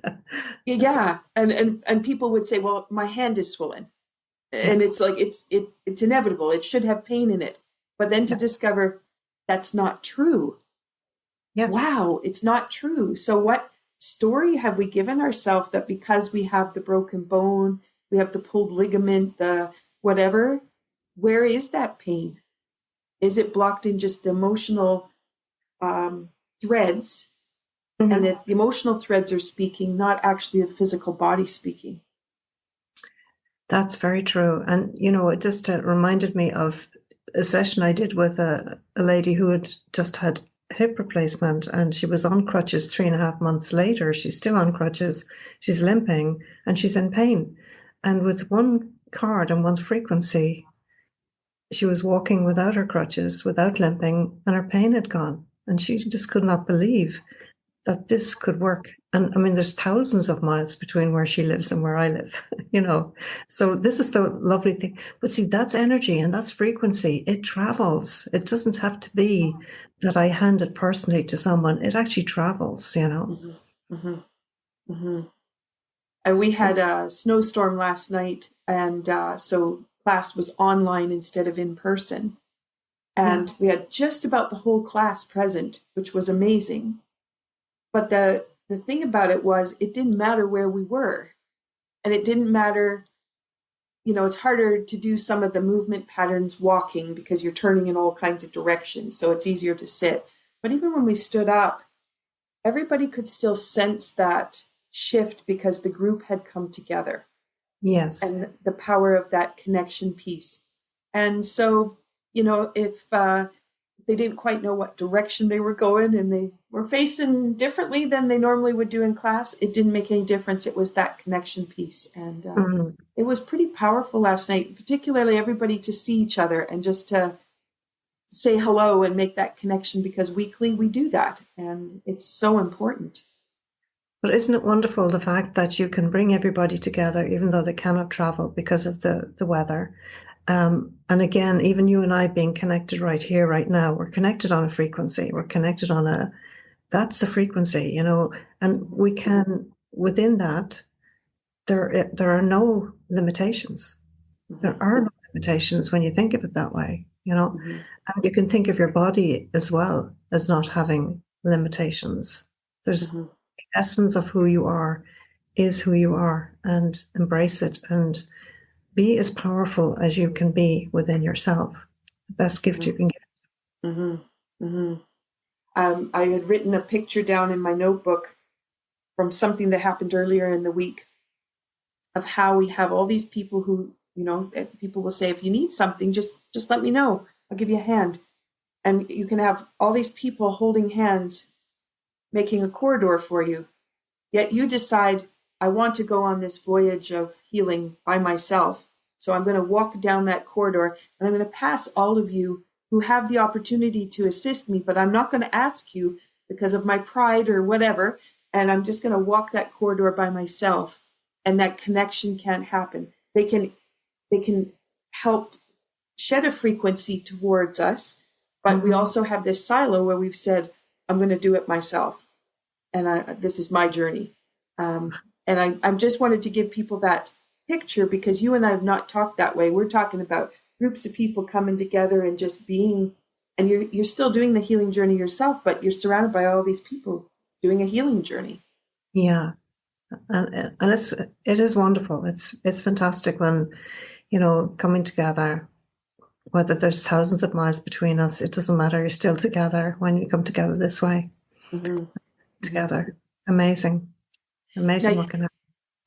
Yeah, and people would say, "Well, my hand is swollen," yeah, and it's like it's inevitable. It should have pain in it. But then to yeah, discover that's not true. yeah. Wow, it's not true. So what story have we given ourselves that because we have the broken bone, we have the pulled ligament, the whatever, where is that pain? Is it blocked in just the emotional threads? And Mhm. that the emotional threads are speaking, not actually the physical body speaking. That's very true. And, it just reminded me of a session I did with a lady who had just had hip replacement and she was on crutches 3.5 months later. She's still on crutches. She's limping and she's in pain. And with one card and one frequency, she was walking without her crutches, without limping, and her pain had gone. And she just could not believe that this could work. And I mean, there's thousands of miles between where she lives and where I live, you know. So this is the lovely thing. But see, that's energy and that's frequency. It travels. It doesn't have to be that I hand it personally to someone. It actually travels. Mm-hmm, mm-hmm, mm-hmm. And we had a snowstorm last night, and so class was online instead of in person. Yeah. And we had just about the whole class present, which was amazing. But the thing about it was, it didn't matter where we were, and it didn't matter. It's harder to do some of the movement patterns walking because you're turning in all kinds of directions, so it's easier to sit. But even when we stood up, everybody could still sense that shift because the group had come together Yes. and the power of that connection piece. And so, if they didn't quite know what direction they were going and they were facing differently than they normally would do in class, it didn't make any difference. It was that connection piece. And Mhm. it was pretty powerful last night, particularly everybody to see each other and just to say hello and make that connection, because weekly we do that. And it's so important. But isn't it wonderful the fact that you can bring everybody together, even though they cannot travel because of the weather? And again, even you and I being connected right here, right now, we're connected on a frequency. We're connected on that's the frequency, and we can, within that, there are no limitations. There Mm-hmm. are no limitations when you think of it that way, Mm-hmm. and you can think of your body as well as not having limitations. There's Mm-hmm. the essence of who you are is who you are, and embrace it and be as powerful as you can be within yourself. The best gift you can give. Mm-hmm. Mm-hmm. I had written a picture down in my notebook from something that happened earlier in the week of how we have all these people who, people will say, if you need something, just let me know. I'll give you a hand. And you can have all these people holding hands, making a corridor for you. Yet you decide, I want to go on this voyage of healing by myself. So I'm going to walk down that corridor and I'm going to pass all of you who have the opportunity to assist me, but I'm not going to ask you because of my pride or whatever. And I'm just going to walk that corridor by myself. And that connection can't happen. They can help shed a frequency towards us, but we also have this silo where we've said, I'm going to do it myself. And this is my journey. And I just wanted to give people that picture because you and I have not talked that way. We're talking about groups of people coming together and just being, and you're still doing the healing journey yourself, but you're surrounded by all these people doing a healing journey. Yeah, and it is wonderful. It's fantastic when coming together. Whether there's thousands of miles between us, it doesn't matter. You're still together when you come together this way. Mm-hmm. Mm-hmm. Together, amazing, Now, amazing what can happen.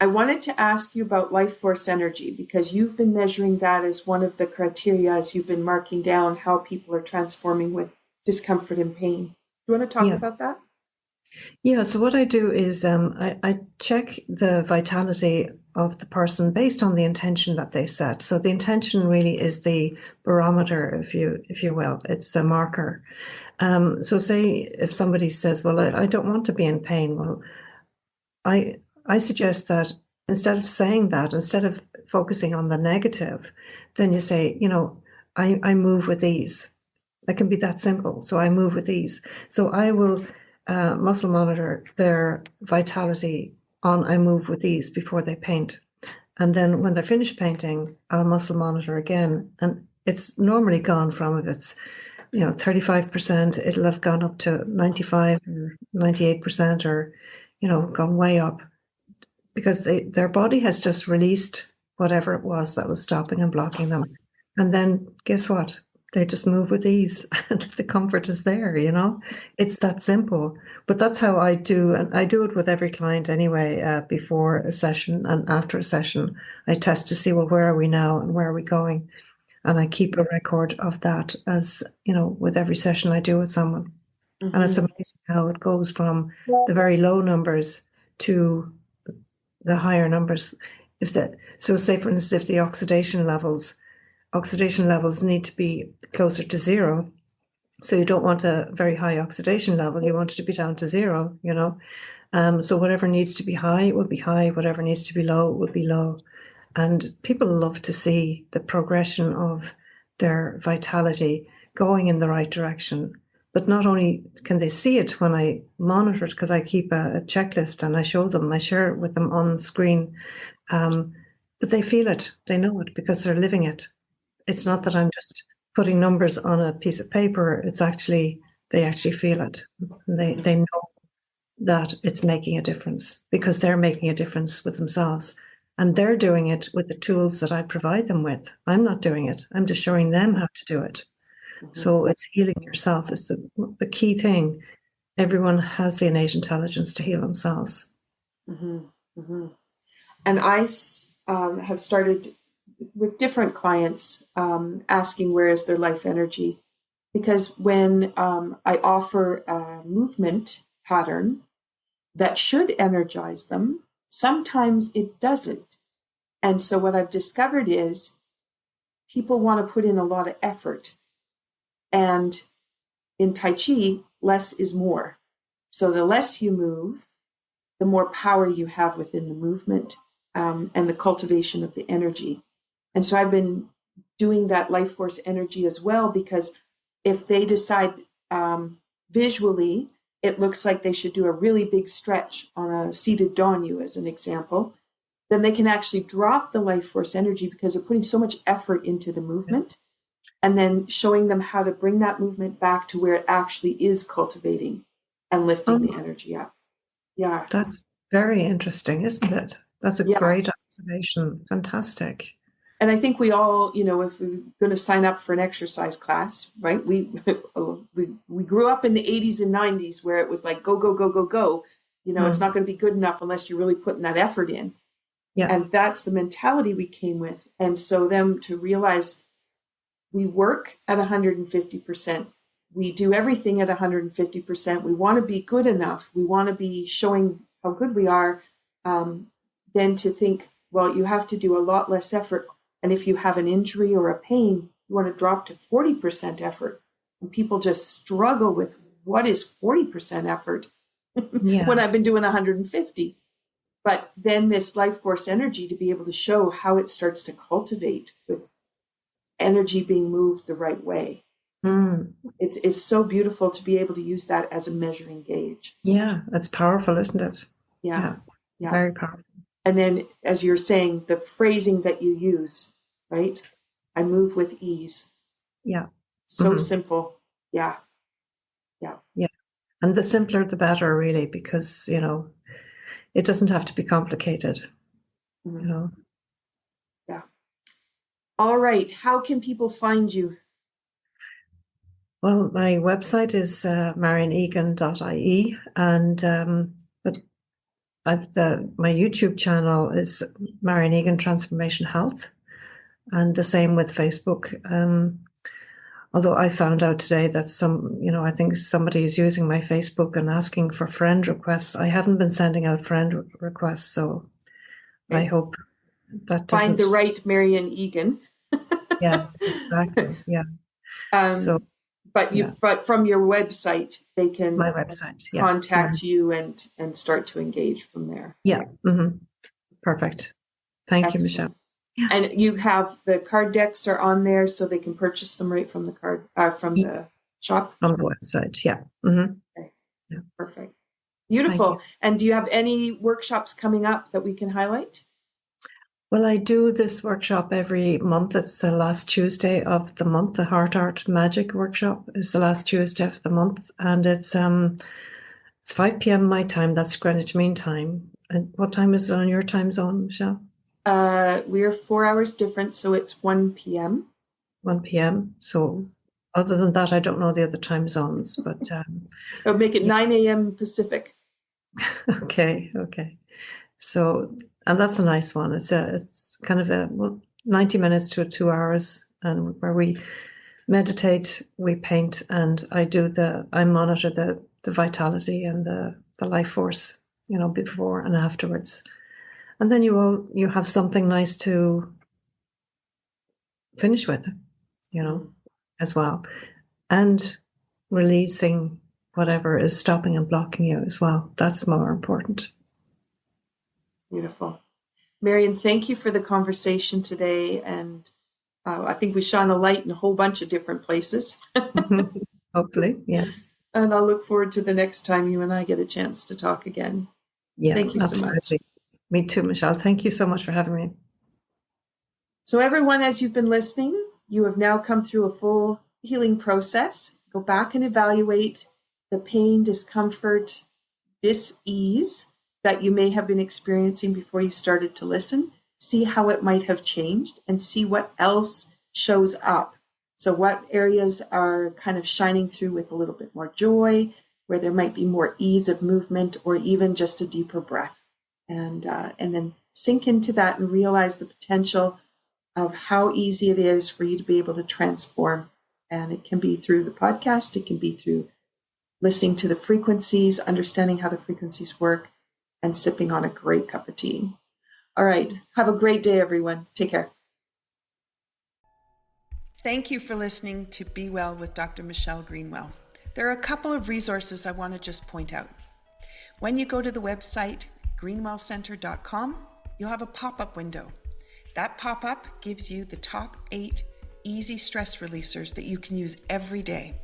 I wanted to ask you about life force energy because you've been measuring that as one of the criteria as you've been marking down how people are transforming with discomfort and pain. Do you want to talk Yeah. about that? Yeah, so what I do is I check the vitality of the person based on the intention that they set. So the intention really is the barometer, if you will. It's the marker. So say if somebody says, "Well, I don't want to be in pain," well, I suggest that instead of saying that, instead of focusing on the negative, then you say, I move with ease. It can be that simple. So I move with ease. So I will muscle monitor their vitality on I move with ease before they paint. And then when they're finished painting, I'll muscle monitor again. And it's normally gone from, if it's 35%, it'll have gone up to 95 or 98%, or gone way up, because their body has just released whatever it was that was stopping and blocking them. And then guess what? They just move with ease. The comfort is there, It's that simple. But that's how I do, and I do it with every client anyway, before a session and after a session. I test to see, well, where are we now and where are we going? And I keep a record of that, as with every session I do with someone. And it's Mm-hmm. amazing how it goes from the very low numbers to the higher numbers. So say for instance, if the oxidation levels need to be closer to zero. So you don't want a very high oxidation level. You want it to be down to zero, So whatever needs to be high will be high. Whatever needs to be low will be low. And people love to see the progression of their vitality going in the right direction. But not only can they see it when I monitor it, because I keep a checklist and I share it with them on the screen. But they feel it, they know it because they're living it. It's not that I'm just putting numbers on a piece of paper. It's actually, they actually feel it. They know that it's making a difference because they're making a difference with themselves. And they're doing it with the tools that I provide them with. I'm not doing it. I'm just showing them how to do it. Mm-hmm. So it's healing yourself is the key thing. Everyone has the innate intelligence to heal themselves. Mm-hmm. Mm-hmm. And I have started with different clients asking where is their life energy. Because when I offer a movement pattern that should energize them, sometimes it doesn't. And so what I've discovered is people want to put in a lot of effort. And in Tai Chi, less is more. So the less you move, the more power you have within the movement and the cultivation of the energy. And so I've been doing that life force energy as well, because if they decide visually it looks like they should do a really big stretch on a seated Danyu as an example, then they can actually drop the life force energy because they're putting so much effort into the movement, and then showing them how to bring that movement back to where it actually is cultivating and lifting the energy up. Yeah. That's very interesting, isn't it? That's a Yeah. great observation. Fantastic. And I think we all, if we're going to sign up for an exercise class, right? We grew up in the 80s and 90s where it was like, go, go, go, go, go. It's not going to be good enough unless you're really putting that effort in. Yeah. And that's the mentality we came with. And so them to realize we work at 150%. We do everything at 150%. We want to be good enough. We want to be showing how good we are. Then to think, well, you have to do a lot less effort. And if you have an injury or a pain, you want to drop to 40% effort. And people just struggle with what is 40% effort when I've been doing 150. But then this life force energy to be able to show how it starts to cultivate with energy being moved the right way. It's so beautiful to be able to use that as a measuring gauge. Yeah, that's powerful, isn't it? Yeah. Very powerful. And then, as you're saying, the phrasing that you use, right? I move with ease. Yeah. So simple. Yeah. And the simpler, the better, really, because, it doesn't have to be complicated, Yeah. All right. How can people find you? Well, my website is marianegan.ie, and but my YouTube channel is Marian Egan Transformation Health, and the same with Facebook. Although I found out today that I think somebody is using my Facebook and asking for friend requests. I haven't been sending out friend requests, so I hope that doesn't... Find the right Marian Egan. Yeah, exactly. Yeah. But from your website, they can my website, contact you and start to engage from there. Yeah. Perfect. Thank you, Michelle. And you have the card decks are on there, so they can purchase them right from the the shop? On the website, yeah. Okay. Yeah. Perfect. Beautiful. And do you have any workshops coming up that we can highlight? Well, I do this workshop every month. It's the last Tuesday of the month. The Heart Art Magic workshop is the last Tuesday of the month, and it's 5 p.m. my time. That's Greenwich Mean Time. And what time is it on your time zone, Michelle? We're 4 hours different, so it's 1 p.m. 1 p.m. So other than that, I don't know the other time zones, but I'll make it 9 a.m. Pacific. Okay. So, and that's a nice one. It's kind of 90 minutes to 2 hours, and where we meditate, we paint, and I monitor the vitality and the life force, before and afterwards. And then you have something nice to finish with, as well. And releasing whatever is stopping and blocking you as well. That's more important. Beautiful. Marian, thank you for the conversation today. And I think we shone a light in a whole bunch of different places. Hopefully, yes. And I'll look forward to the next time you and I get a chance to talk again. Yeah, thank you absolutely. so much. Me too, Michelle. Thank you so much for having me. So everyone, as you've been listening, you have now come through a full healing process. Go back and evaluate the pain, discomfort, dis-ease that you may have been experiencing before you started to listen. See how it might have changed and see what else shows up. So what areas are kind of shining through with a little bit more joy, where there might be more ease of movement or even just a deeper breath. And then sink into that and realize the potential of how easy it is for you to be able to transform. And it can be through the podcast. It can be through listening to the frequencies, understanding how the frequencies work, and sipping on a great cup of tea. All right. Have a great day, everyone. Take care. Thank you for listening to Be Well with Dr. Michelle Greenwell. There are a couple of resources I want to just point out. When you go to the website, greenwellcenter.com, you'll have a pop-up window. That pop-up gives you the top 8 easy stress releasers that you can use every day.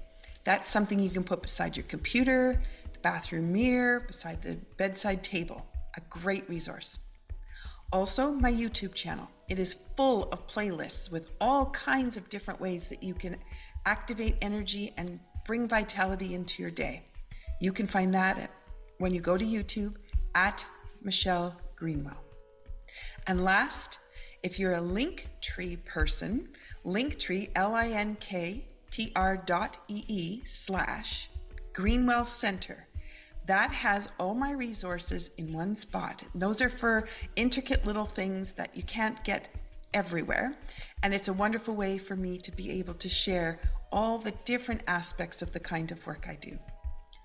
That's something you can put beside your computer, bathroom mirror, beside the bedside table. A great resource. Also, my YouTube channel. It is full of playlists with all kinds of different ways that you can activate energy and bring vitality into your day. You can find that when you go to YouTube at Michelle Greenwell. And last, if you're a Linktree person, Linktree, linktr.ee/Greenwell Center. That has all my resources in one spot. Those are for intricate little things that you can't get everywhere. And it's a wonderful way for me to be able to share all the different aspects of the kind of work I do.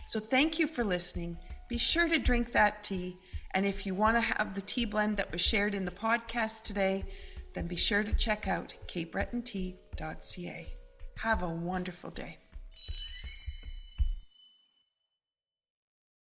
So thank you for listening. Be sure to drink that tea. And if you want to have the tea blend that was shared in the podcast today, then be sure to check out capebretontea.ca. Have a wonderful day.